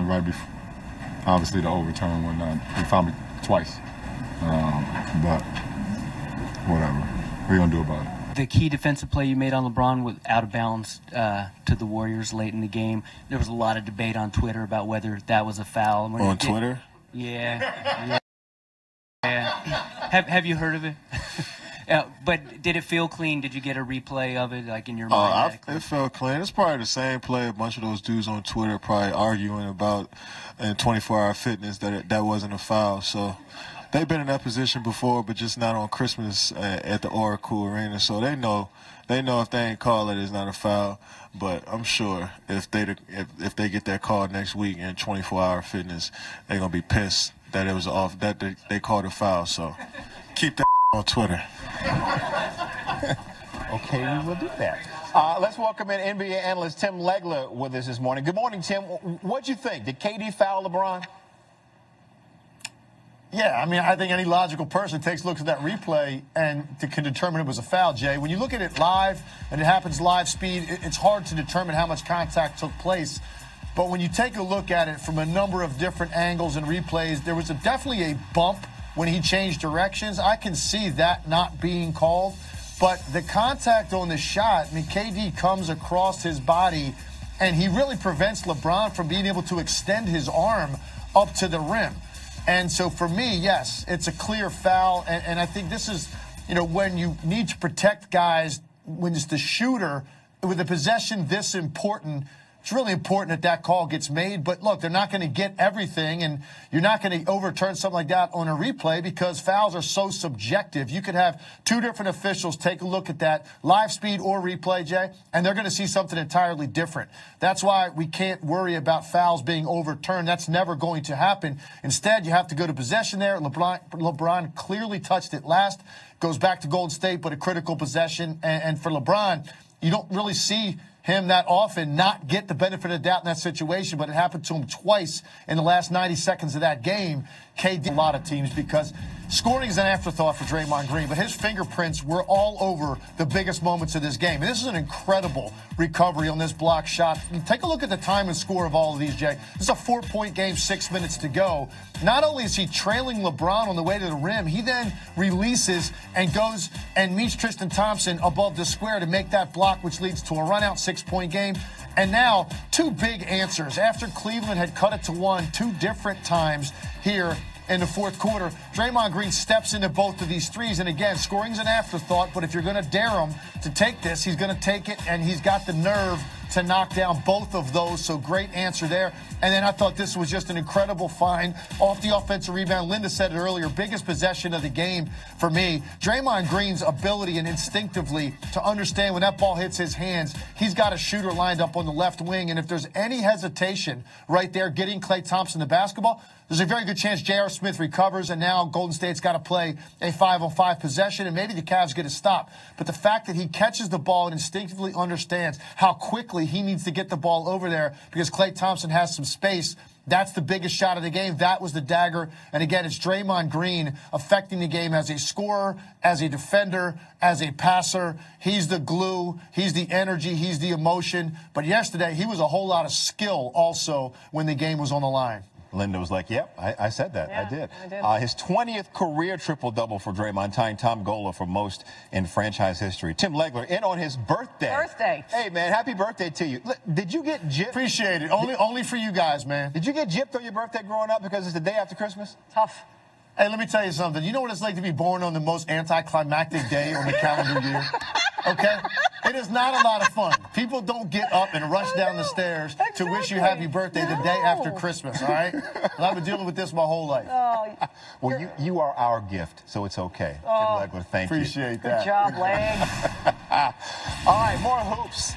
one right before, obviously the overturn one. He fouled me twice. But whatever. What are you going to do about it? The key defensive play you made on LeBron was out of bounds to the Warriors late in the game. There was a lot of debate on Twitter about whether that was a foul. On Twitter? Yeah. Have you heard of it? But did it feel clean? Did you get a replay of it, like in your mind? It felt clean. It's probably the same play a bunch of those dudes on Twitter probably arguing about in 24-hour fitness that wasn't a foul. So they've been in that position before, but just not on Christmas at the Oracle Arena. So they know if they ain't call it, it's not a foul. But I'm sure if they get that call next week in 24-hour fitness, they're gonna be pissed that it was off, that they called a foul. So keep that on Twitter. Okay, we will do that. Let's welcome in NBA analyst Tim Legler with us this morning. Good morning, Tim. What'd you think? Did KD foul LeBron? Yeah, I mean, I think any logical person takes a look at that replay and can determine it was a foul, Jay. When you look at it live and it happens live speed, it's hard to determine how much contact took place. But when you take a look at it from a number of different angles and replays, there was definitely a bump when he changed directions. I can see that not being called. But the contact on the shot, I mean, KD comes across his body, and he really prevents LeBron from being able to extend his arm up to the rim. And so for me, yes, it's a clear foul. And I think this is, when you need to protect guys, when it's the shooter, with a possession this important, it's really important that call gets made. But look, they're not going to get everything, and you're not going to overturn something like that on a replay because fouls are so subjective. You could have two different officials take a look at that, live speed or replay, Jay, and they're going to see something entirely different. That's why we can't worry about fouls being overturned. That's never going to happen. Instead, you have to go to possession there. LeBron clearly touched it last. Goes back to Golden State, but a critical possession. And for LeBron, you don't really see him that often not get the benefit of the doubt in that situation, but it happened to him twice in the last 90 seconds of that game. KD, a lot of teams, because scoring is an afterthought for Draymond Green, but his fingerprints were all over the biggest moments of this game. And this is an incredible recovery on this block shot. Take a look at the time and score of all of these, Jay. This is a 4-point game, 6 minutes to go. Not only is he trailing LeBron on the way to the rim, he then releases and goes and meets Tristan Thompson above the square to make that block, which leads to a run-out 6-point game. And now, two big answers. After Cleveland had cut it to one 2 different times here in the fourth quarter, Draymond Green steps into both of these threes. And again, scoring's an afterthought, but if you're going to dare him to take this, he's going to take it, and he's got the nerve to knock down both of those. So great answer there. And then I thought this was just an incredible find off the offensive rebound. Linda said it earlier, biggest possession of the game for me. Draymond Green's ability and instinctively to understand when that ball hits his hands, he's got a shooter lined up on the left wing. And if there's any hesitation right there getting Klay Thompson the basketball, there's a very good chance J.R. Smith recovers, and now Golden State's got to play a 5-on-5 possession, and maybe the Cavs get a stop. But the fact that he catches the ball and instinctively understands how quickly he needs to get the ball over there because Klay Thompson has some space, that's the biggest shot of the game. That was the dagger. And again, it's Draymond Green affecting the game as a scorer, as a defender, as a passer. He's the glue. He's the energy. He's the emotion. But yesterday, he was a whole lot of skill also when the game was on the line. Linda was like, yep, I said that. Yeah, I did. His 20th career triple-double for Draymond, tying Tom Gola for most in franchise history. Tim Legler in on his birthday. Hey, man, happy birthday to you. Did you get gypped? Appreciate it. Only for you guys, man. Did you get gypped on your birthday growing up because it's the day after Christmas? Tough. Hey, let me tell you something. You know what it's like to be born on the most anticlimactic day on the calendar year? Okay? It is not a lot of fun. People don't get up and rush down the stairs to wish you happy birthday the day after Christmas, all right? And I've been dealing with this my whole life. Well, you are our gift, so it's okay. Tim Legler, thank you. Appreciate that. Good job, Leg. All right, more hoops.